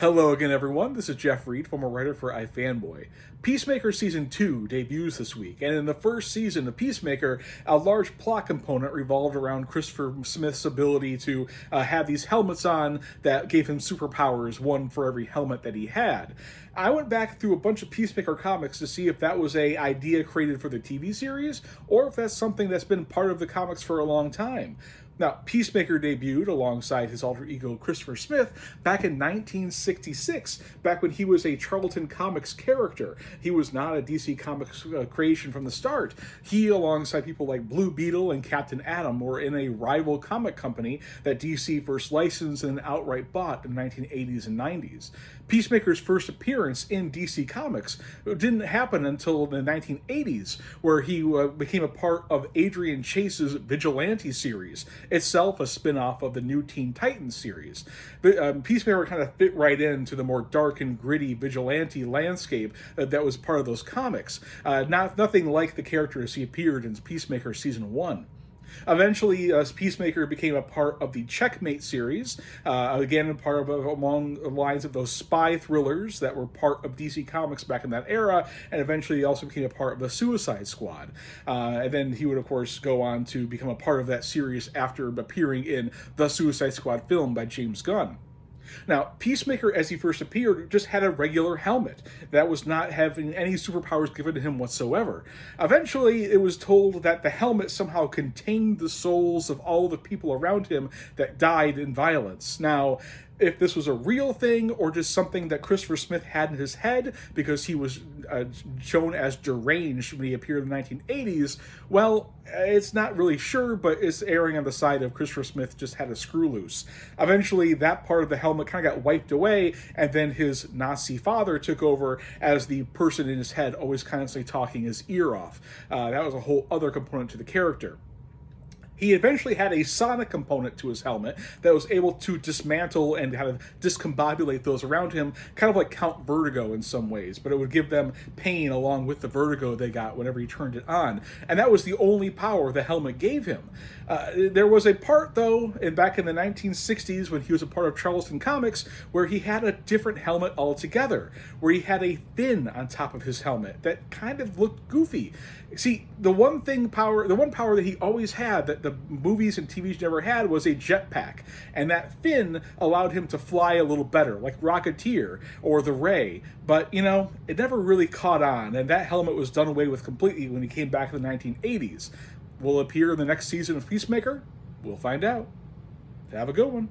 Hello again, everyone. This is Jeff Reed, former writer for iFanboy. Peacemaker Season 2 debuts this week, and in the first season of Peacemaker, a large plot component revolved around Christopher Smith's ability to have these helmets on that gave him superpowers, one for every helmet that he had. I went back through a bunch of Peacemaker comics to see if that was an idea created for the TV series, or if that's something that's been part of the comics for a long time. Now, Peacemaker debuted alongside his alter ego Christopher Smith back in 1966, back when he was a Charlton Comics character. He was not a DC Comics creation from the start. He, alongside people like Blue Beetle and Captain Atom, were in a rival comic company that DC first licensed and outright bought in the 1980s and 90s. Peacemaker's first appearance in DC Comics didn't happen until the 1980s, where he became a part of Adrian Chase's Vigilante series, itself a spin-off of the New Teen Titans series. Peacemaker kind of fit right into the more dark and gritty vigilante landscape that was part of those comics. Nothing like the character as he appeared in Peacemaker Season 1. Eventually, Peacemaker became a part of the Checkmate series, again, part of along the lines of those spy thrillers that were part of DC Comics back in that era, and eventually he also became a part of the Suicide Squad. And then he would, of course, go on to become a part of that series after appearing in the Suicide Squad film by James Gunn. Now, Peacemaker, as he first appeared, just had a regular helmet that was not having any superpowers given to him whatsoever. Eventually, it was told that the helmet somehow contained the souls of all the people around him that died in violence. Now, if this was a real thing or just something that Christopher Smith had in his head because he was shown as deranged when he appeared in the 1980s, well, it's not really sure, but it's erring on the side of Christopher Smith just had a screw loose. Eventually, that part of the helmet kind of got wiped away, and then his Nazi father took over as the person in his head always constantly talking his ear off. That was a whole other component to the character. He eventually had a sonic component to his helmet that was able to dismantle and kind of discombobulate those around him, kind of like Count Vertigo in some ways, but it would give them pain along with the vertigo they got whenever he turned it on. And that was the only power the helmet gave him. There was a part, though, back in the 1960s when he was a part of Charlton Comics, where he had a different helmet altogether, where he had a fin on top of his helmet that kind of looked goofy. See, the one power that he always had that the movies and TVs never had was a jetpack, and that fin allowed him to fly a little better, like Rocketeer or the Ray. But, it never really caught on, and that helmet was done away with completely when he came back in the 1980s. Will it appear in the next season of Peacemaker? We'll find out. Have a good one.